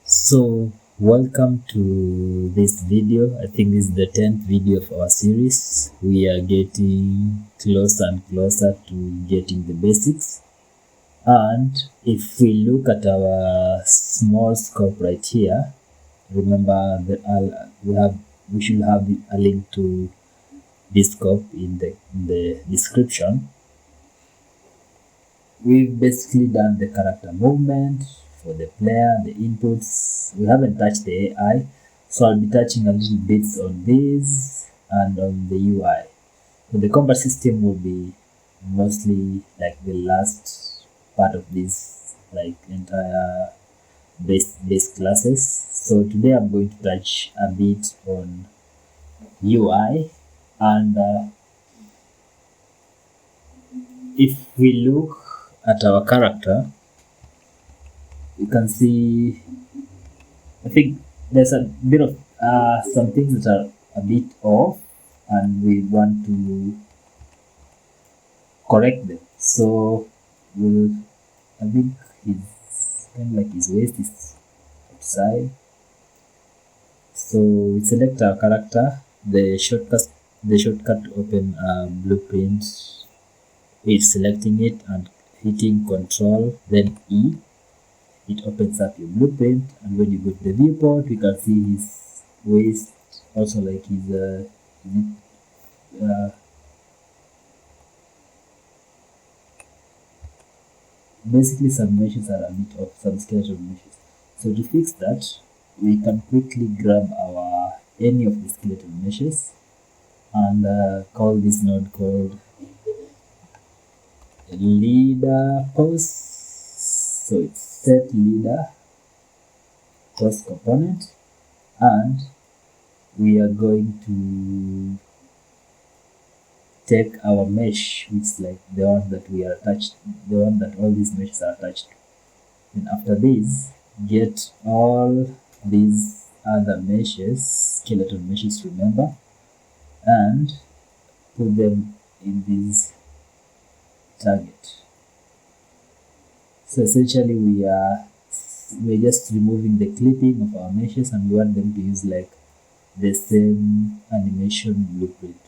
So welcome to this video. I think this is the 10th video of our series. We are getting closer and closer to getting the basics. And if we look at our small scope right here, remember that we should have a link to this scope in the description. We've basically done the character movement for the player, the inputs. We haven't touched the AI, so I'll be touching a little bits on this and on the UI. So the combat system will be mostly like the last part of this entire base classes. So today I'm going to touch a bit on UI, and if we look at our character, you can see, I think there's a bit of some things that are a bit off, and we want to correct them. So I think his kind of like his waist is outside. So we select our character, the shortcut to open a blueprint. It's selecting it and hitting Control then E. It opens up your blueprint, and when you go to the viewport, we can see his waist, also like his basically some meshes are a bit off, some skeleton meshes. So to fix that, we can quickly grab any of the skeleton meshes and call this node called leader pose. So it's set leader pose component, and we are going to take our mesh, which is like the one that we are attached, the one that all these meshes are attached to. And after this, get all these other meshes, skeleton meshes, remember, and put them in this target. So essentially we're just removing the clipping of our meshes, and we want them to use like the same animation blueprint.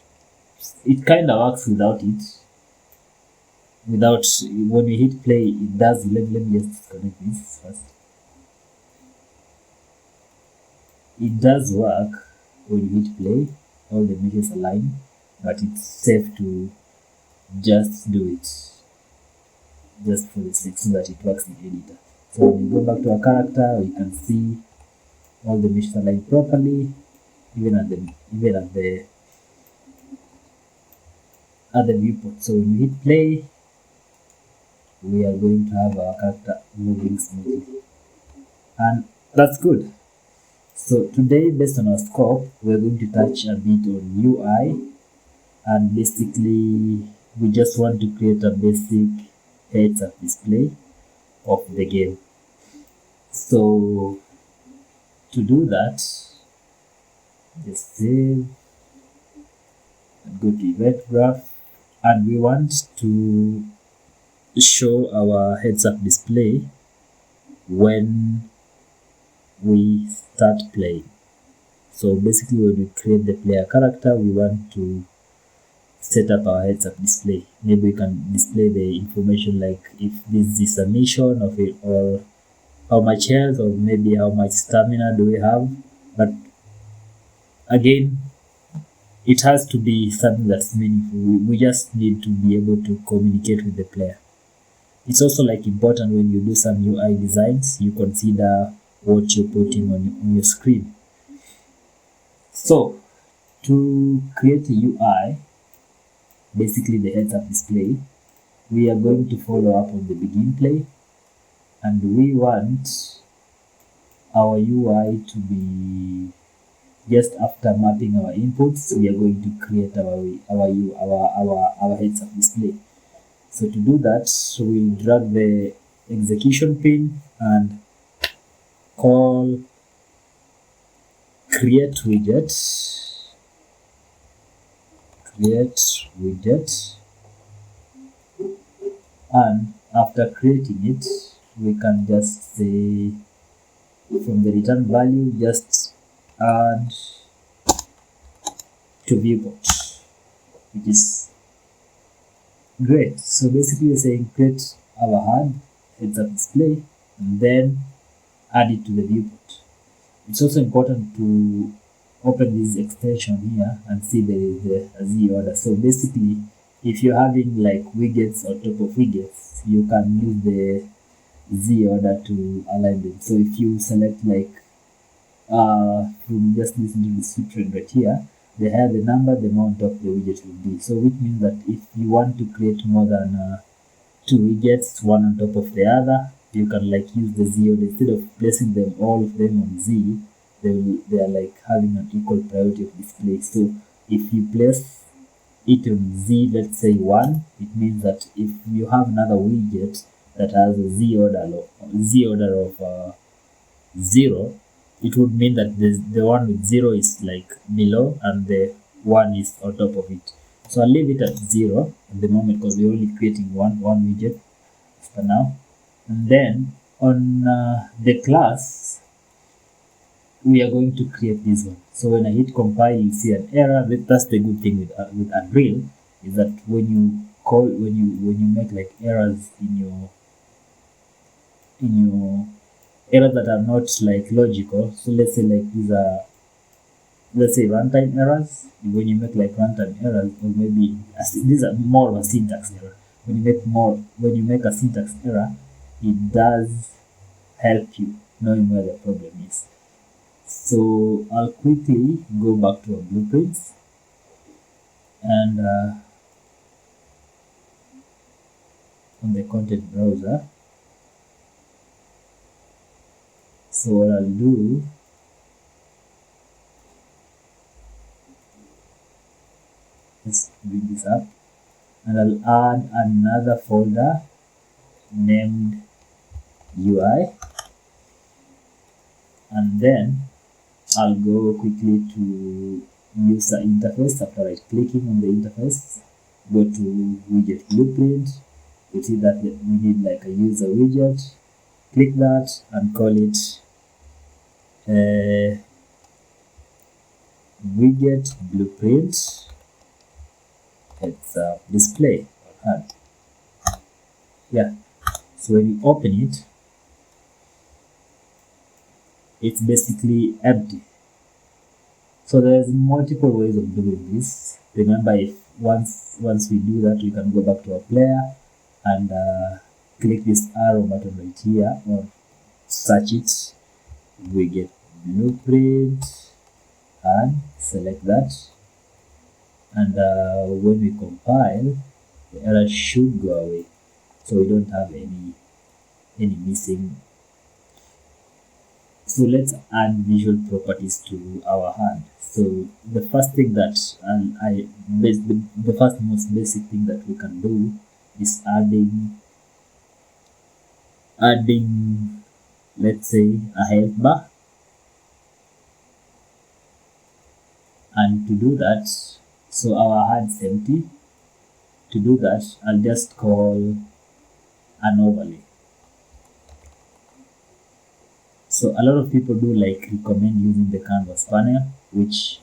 It kind of works without it. When we hit play, it does. Let me just disconnect this first. It does work when you hit play, all the meshes align, but it's safe to just do it just for the sake so that it works in editor. So when we go back to our character, we can see all the meshes align properly, even at the viewport. So when we hit play, we are going to have our character moving smoothly, and that's good. So today, based on our scope, we're going to touch a bit on UI, and basically we just want to create a basic heads-up display of the game. So to do that, just save and go to event graph, and we want to show our heads-up display when we start playing. So basically when we create the player character, we want to set up our heads-up display. Maybe we can display the information like if this is a mission of it, or how much health, or maybe how much stamina do we have. But again, it has to be something that's meaningful. We just need to be able to communicate with the player. It's also like important when you do some UI designs, you consider what you're putting on your screen. So to create a UI, basically the heads-up display, we are going to follow up on the begin play, and we want our UI to be just after mapping our inputs. We are going to create our heads-up display. So to do that, we drag the execution pin and call create widget, and after creating it, we can just say from the return value, just add to viewport, which is great. So basically, you're saying create our HUD heads up display and then add it to the viewport. It's also important to open this extension here and see there is the Z order. So basically, if you're having like widgets on top of widgets, you can use the Z order to align them. So if you select like from just listen to the description right here, the higher the number, the more on top the widget will be. So which means that if you want to create more than two widgets, one on top of the other, you can like use the Z order. Instead of placing them all of them on Z, they are like having an equal priority of display. So if you place it on Z, let's say 1, it means that if you have another widget that has a Z order of 0, it would mean that the one with 0 is like below and the 1 is on top of it. So I'll leave it at 0 at the moment because we're only creating one widget for now. And then on the class, we are going to create this one. So when I hit compile, you see an error. That's the good thing with Unreal, is that when you make like errors in your errors that are not like logical. So let's say like these are, let's say runtime errors. When you make like runtime errors, or maybe these are more of a syntax error. When you make a syntax error, it does help you knowing where the problem is. So I'll quickly go back to our blueprints and on the content browser. So what I'll do, let's bring this up, and I'll add another folder named UI, and then I'll go quickly to user interface. After right clicking on the interface, go to widget blueprint. You see that we need like a user widget. Click that and call it widget blueprint. It's display HUD. Yeah. So when you open it, it's basically empty. So there's multiple ways of doing this. Remember, if once we do that, we can go back to our player and click this arrow button right here, or search it, widget blueprint, and select that. And when we compile, the error should go away, so we don't have any missing. So let's add visual properties to our HUD. So the first thing that the first most basic thing that we can do is adding, let's say, a health bar. And to do that, so our HUD is empty. To do that, I'll just call an overlay. So a lot of people do like recommend using the canvas panel, which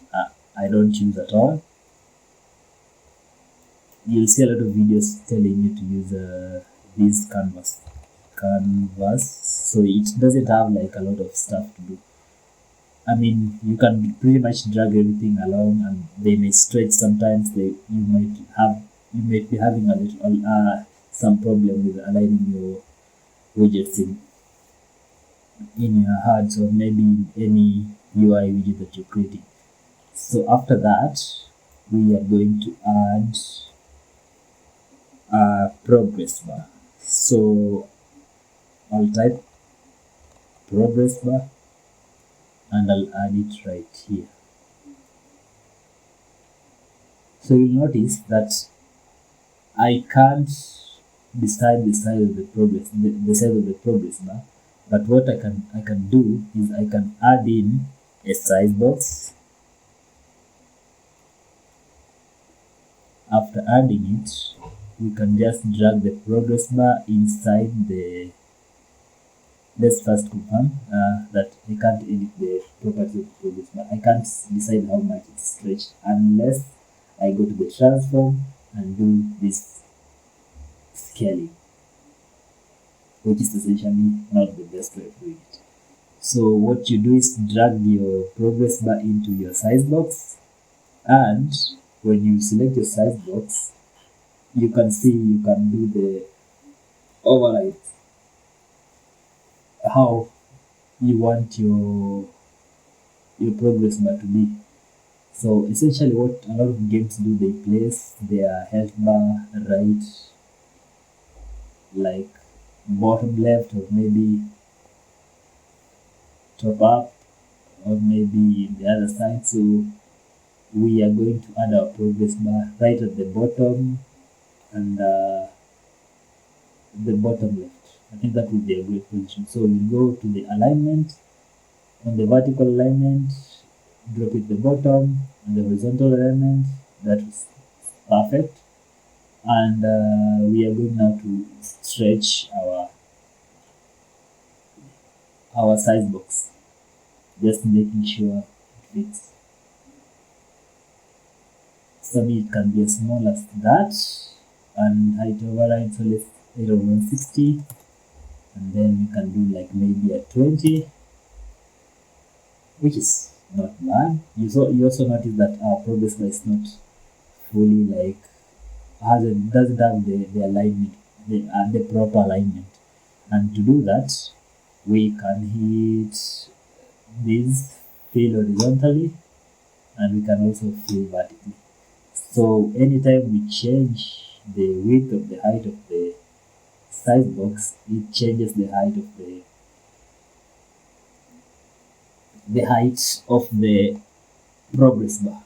I don't use at all. You'll see a lot of videos telling you to use this canvas, so it doesn't have like a lot of stuff to do. I mean, you can pretty much drag everything along, and they may stretch sometimes. You might be having a little some problem with aligning your widgets in your HUD, or maybe in any UI widget that you're creating. So after that, we are going to add a progress bar. So I'll type progress bar and I'll add it right here. So you'll notice that I can't decide the size of the progress bar, but what I can do is I can add in a size box. After adding it, we can just drag the progress bar inside the let's first confirm that I can't edit the property of the progress bar. I can't decide how much it's stretched unless I go to the transform and do this scaling, which is essentially not the best way of doing it. So what you do is drag your progress bar into your size box, and when you select your size box, you can see you can do the override, how you want your progress bar to be. So essentially what a lot of games do, they place their health bar right, like bottom left, or maybe top up, or maybe the other side. So we are going to add our progress bar right at the bottom and the bottom left. I think that would be a great position. So we go to the alignment. On the vertical alignment, drop it the bottom, and the horizontal alignment, that is perfect. And we are going now to stretch our size box, just making sure it fits. So it can be as small as that, and height override, so let's 160, and then we can do like maybe a 20, which is not bad. You also notice that our progress bar is not fully like doesn't have the alignment, the proper alignment. And to do that, we can hit this fill horizontally, and we can also fill vertically. So anytime we change the width of the height of the size box, it changes the height of the progress bar.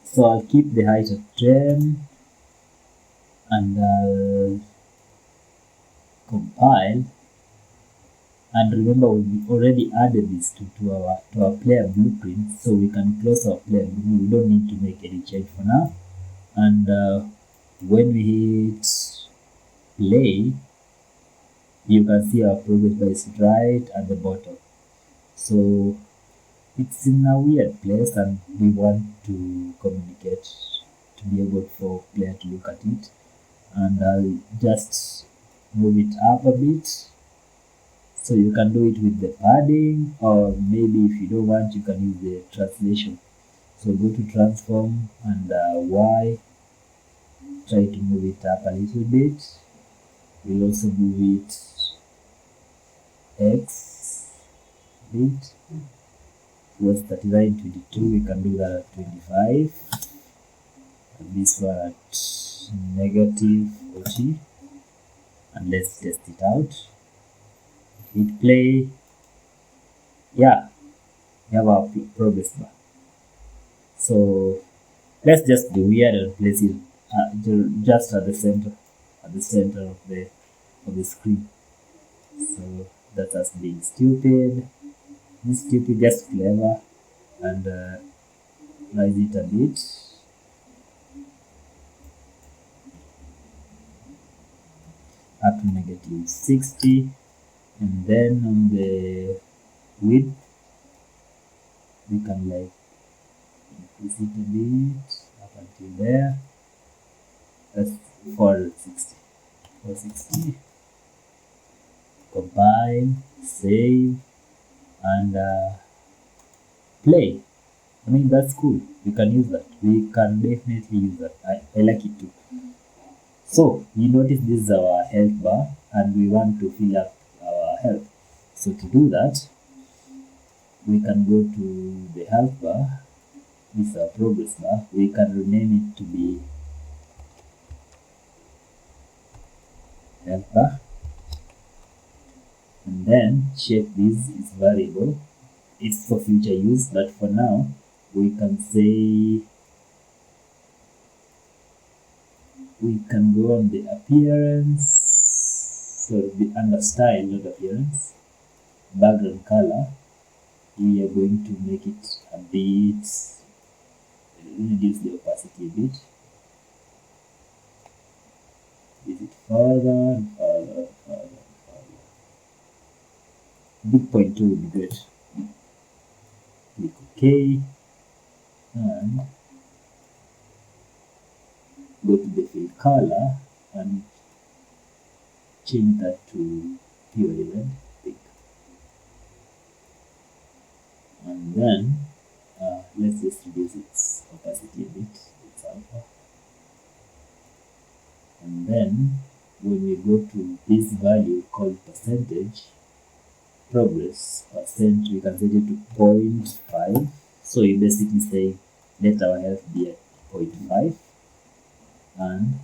So I'll keep the height at 10, and I'll compile. And remember, we already added this to our player blueprint, so we can close our player blueprint. We don't need to make any change for now. And when we hit play, you can see our progress bar is right at the bottom. So it's in a weird place, and we want to communicate to be able for player to look at it. And I'll just move it up a bit. So you can do it with the padding, or maybe if you don't want, you can use the translation. So go to transform and Y, try to move it up a little bit. We'll also move it X bit. Was 39, 22, we can do that at 25. And this one at negative 40. And let's test it out. Hit play. Yeah, we have our progress bar. So let's just be weird and place it just at the center of the screen. So that's us being stupid. This stupid, just clever, and raise it a bit. Up to negative 60, and then on the width we can like increase it a bit up until there. That's 460. 460. Compile, save, and play. I mean, that's cool. We can use that. We can definitely use that. I like it too. So you notice this is our health bar, and we want to fill up our health. So to do that, we can go to the health bar. This is our progress bar. We can rename it to be health bar, and then check this is variable. It's for future use, but for now we can say we can go on the appearance, so the under style, not appearance, background color. We are going to make it a bit, reduce the opacity a bit. Is it further and further and further and further? big point 2 would be great. Click OK and go to the fill color and change that to pure red pink. And then let's just reduce its opacity a bit, its alpha. And then when we go to this value called percentage progress percent, we can set it to 0.5. So you basically say let our health be at 0.5, and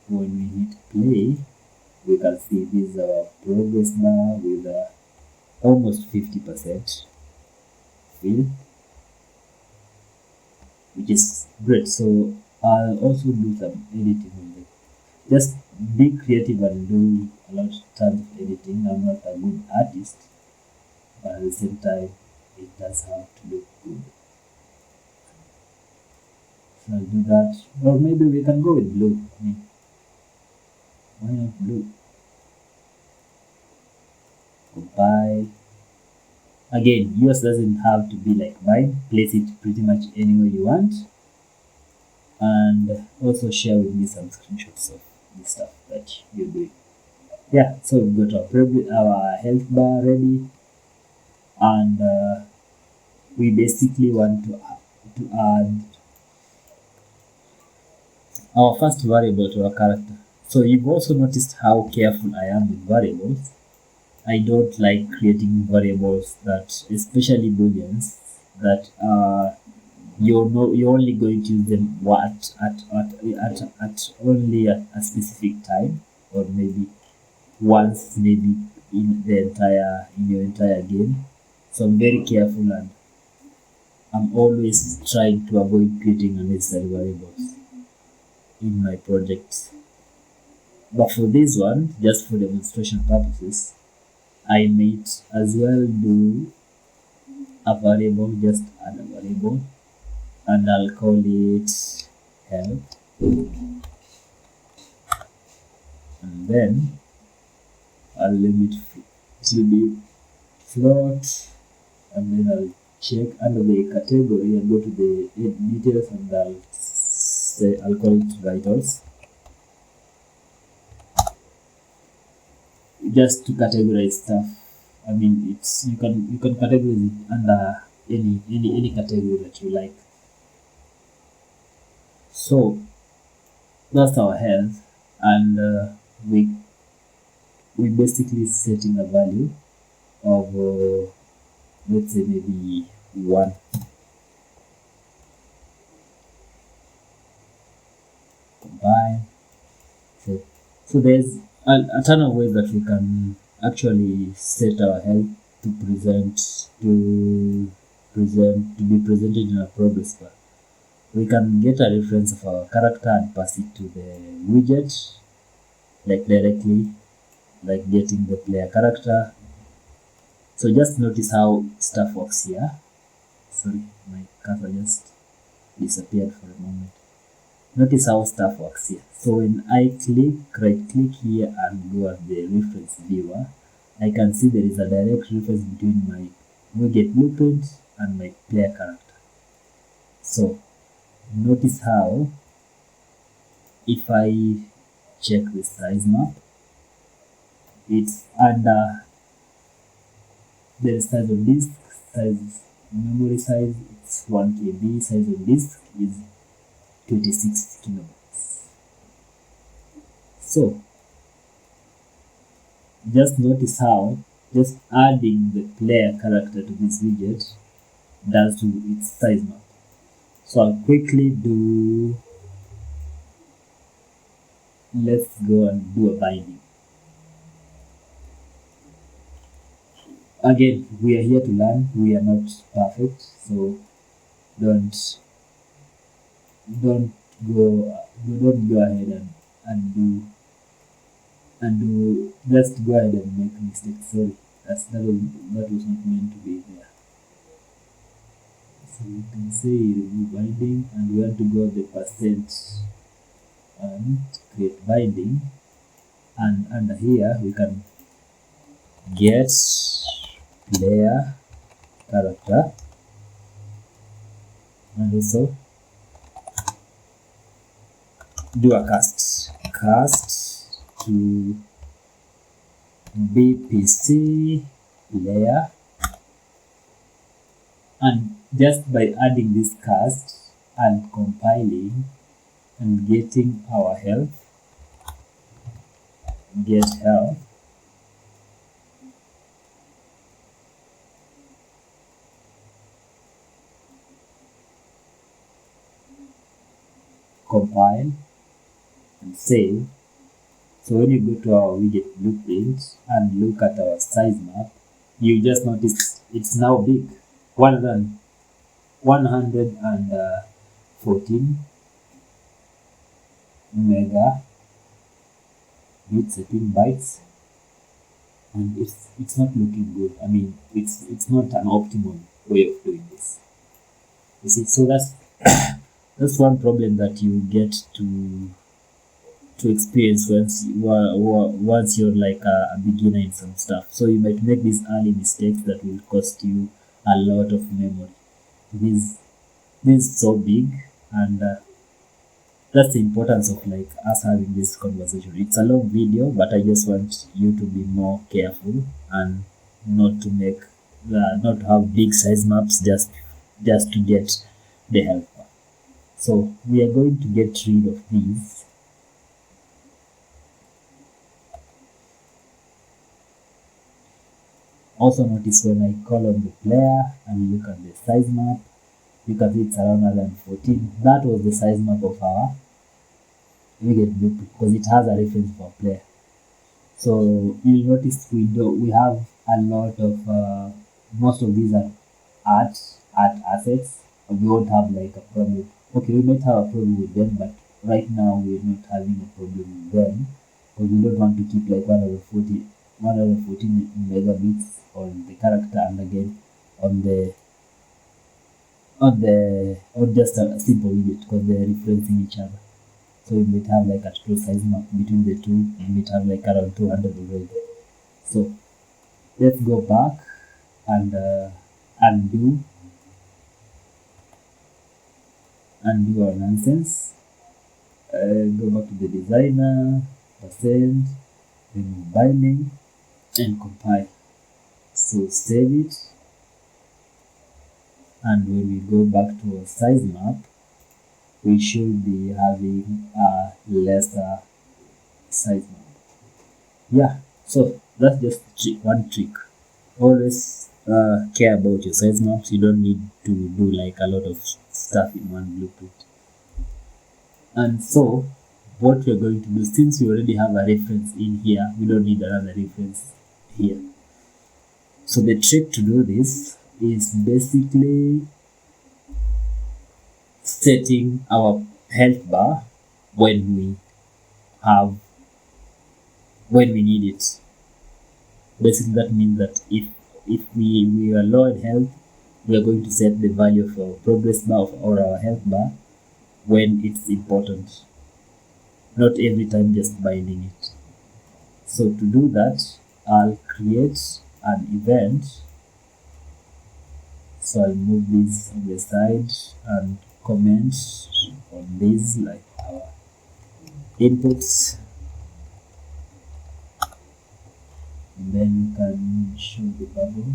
when we hit play we can see this is our progress bar with almost 50% fill, which is great. So I'll also do some editing on it. Just be creative and do a lot of tons of editing. I'm not a good artist, but at the same time it does have to look good. So I'll do that, or maybe we can go with blue. I mean, why not blue? Goodbye. Again, yours doesn't have to be like mine. Place it pretty much anywhere you want, and also share with me some screenshots of the stuff that you're doing. Yeah, so we've got our health bar ready, and we basically want to add our first variable to our character. So you've also noticed how careful I am with variables. I don't like creating variables that, especially booleans, that you're only going to use them at only a specific time, or maybe once, maybe in your entire game. So I'm very careful, and I'm always trying to avoid creating unnecessary variables in my projects. But for this one, just for demonstration purposes, I might as well do a variable, just add a variable, and I'll call it help, and then I'll limit it will be float, and then I'll check under the category and go to the details, and I'll call it vitals, just to categorize stuff. I mean, it's you can categorize it under any category that you like. So that's our health, and we basically setting a value of let's say maybe 1. Combine. So there's a ton of ways that we can actually set our health to be presented in a progress bar. We can get a reference of our character and pass it to the widget, like directly, like getting the player character. So just notice how stuff works here. Sorry, my cursor just disappeared for a moment. Notice how stuff works here. So when I right click here and go at the reference viewer, I can see there is a direct reference between my widget blueprint and my player character. So notice how if I check the size map, it's under the size of disk, memory size, it's 1 KB, size of disk is 26 kilobytes. So just notice how just adding the player character to this widget does to its size map. So I'll quickly let's go and do a binding. Again, we are here to learn, we are not perfect, so don't go ahead and do just go ahead and make mistakes. Sorry, that was not meant to be there. So you can say remove binding, and we want to go the percent and create binding, and under here we can get player character, and also do a cast to BPC player, and just by adding this cast and compiling and getting our health, get health, compile and save. So when you go to our widget blueprint and look at our size map, you just notice it's now big, 114 mega bits, 18 bytes, and it's not looking good. I mean, it's not an optimal way of doing this. You see, so that's one problem that you get to experience once you're like a beginner in some stuff. So you might make these early mistakes that will cost you a lot of memory. This is so big, and that's the importance of like us having this conversation. It's a long video, but I just want you to be more careful and not to make not to have big size maps just to get the help. So we are going to get rid of these. Also notice when I call on the player and look at the size map, you can see it's around 114. That was the size map of our widget blueprint because it has a reference for a player. So you'll notice we have a lot of most of these are art assets. We won't have like a problem. Okay, we might have a problem with them, but right now we're not having a problem with them because we don't want to keep like 114 megabits on the character and again on just a simple widget because they're referencing each other. So we might have like a true size map between the two. We might have like around 200 already. So let's go back and undo our nonsense. Go back to the designer, percent, remove binding, and compile. So save it, and when we go back to our size map, we should be having a lesser size map. Yeah, so that's just one trick. Always care about your size maps. You don't need to do like a lot of stuff in one blueprint. And so what we're going to do, since we already have a reference in here, we don't need another reference here. So the trick to do this is basically setting our health bar when we need it. Basically that means that if we are low in health, we are going to set the value of our progress bar or our health bar when it's important, not every time just binding it. So to do that, I'll create an event. So I'll move this on the side and comment on this like our inputs, and then you can show the bubble.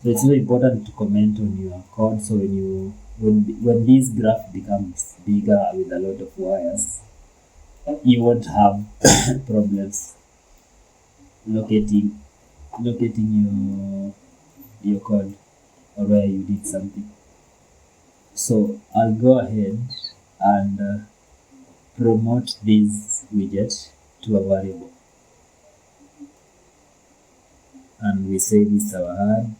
So it's very important to comment on your code. So when this graph becomes bigger with a lot of wires, you won't have problems locating your code or where you did something. So I'll go ahead and promote this widget to a variable, and we say this is our HUD.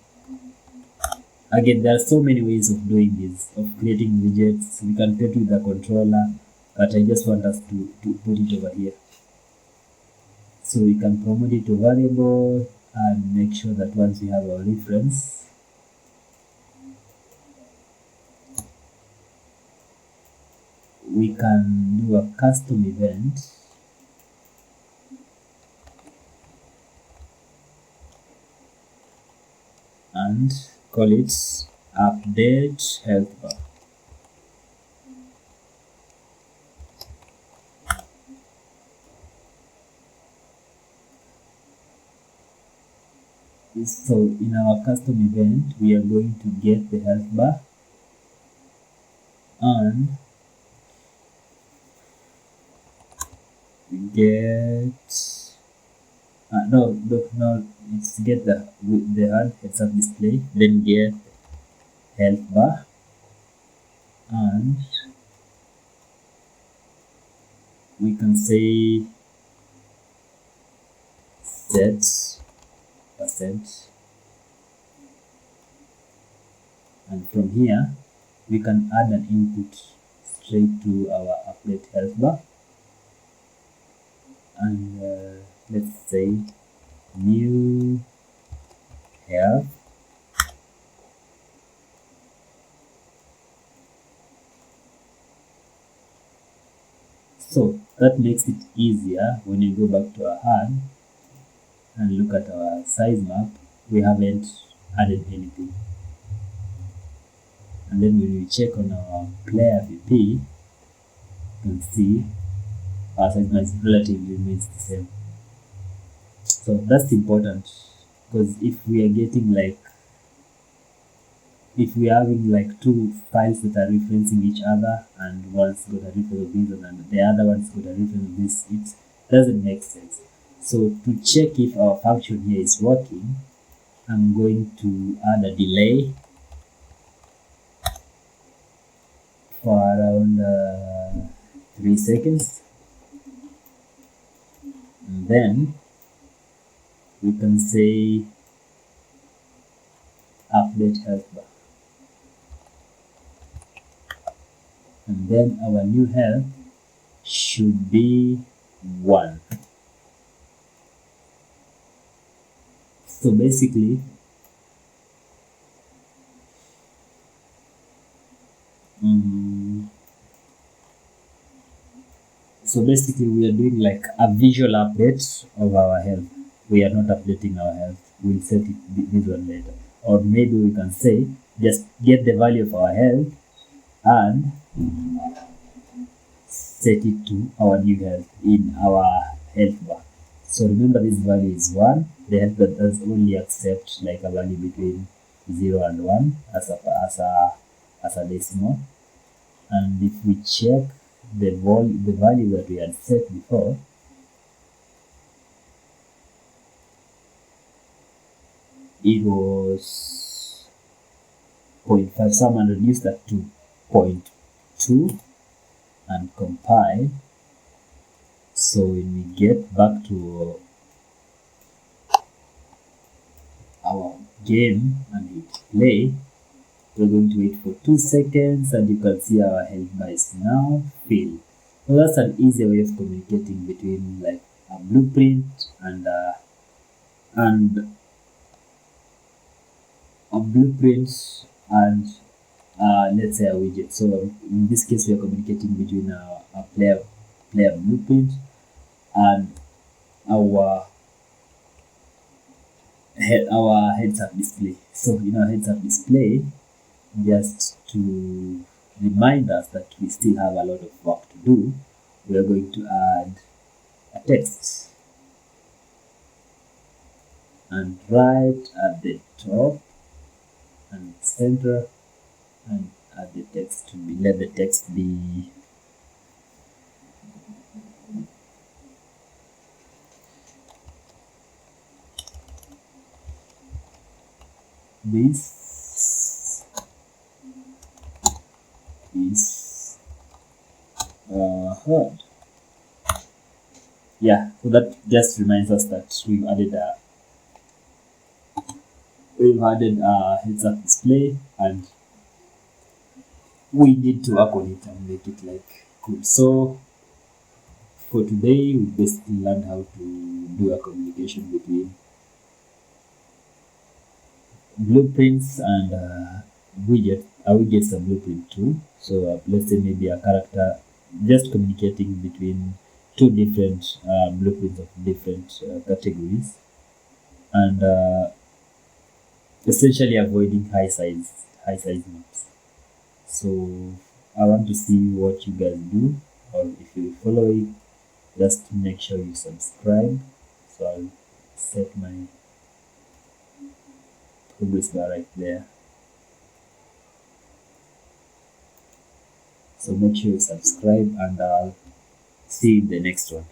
Again, there are so many ways of doing this, of creating widgets. We can create with the controller, but I just want us to put it over here. So we can promote it to variable and make sure that once we have our reference, we can do a custom event and call it update health bar. So in our custom event, we are going to get the health bar and get no, it's get the HUD heads up display, then get health bar and we can say set percent, and from here we can add an input straight to our update health bar, and let's say new health. So that makes it easier when you go back to our HUD and look at our size map. We haven't added anything, and then when we check on our player VP, you can see our size map relatively remains the same. So that's important, because if we are getting if we are having two files that are referencing each other, and one's got a reference of this and the other one's got a reference of this, it doesn't make sense. So to check if our function here is working, I'm going to add a delay for around 3 seconds, and then we can say update health bar, and then our new health should be 1. So basically we are doing a visual update of our health. We are not updating our health. We'll set it this one later, or maybe we can say just get the value of our health and set it to our new health in our health bar. So remember, this value is 1. The health bar does only accept a value between 0 and 1 as a decimal. And if we check the value that we had set before, it was 0.5. Someone reduced that to 0.2 and compile. So when we get back to our game and hit play, we're going to wait for 2 seconds, and you can see our health bar is now filled. So that's an easy way of communicating between a blueprint and a blueprint and let's say a widget. So in this case, we are communicating between a player blueprint and our heads up display. So in our heads up display, just to remind us that we still have a lot of work to do, we are going to add a text, and right at the top and center, and add the text to be, let the text be this is HUD. Yeah, so that just reminds us that we've added a heads up display, and we need to work on it and make it cool. So for today, we basically learned how to do a communication between blueprints and widgets and blueprint too. So let's say maybe a character just communicating between 2 different blueprints of different categories, and essentially avoiding high size maps. So I want to see what you guys do, or if you follow it, just make sure you subscribe. So I'll set my progress bar right there. So make sure you subscribe, and I'll see you in the next one.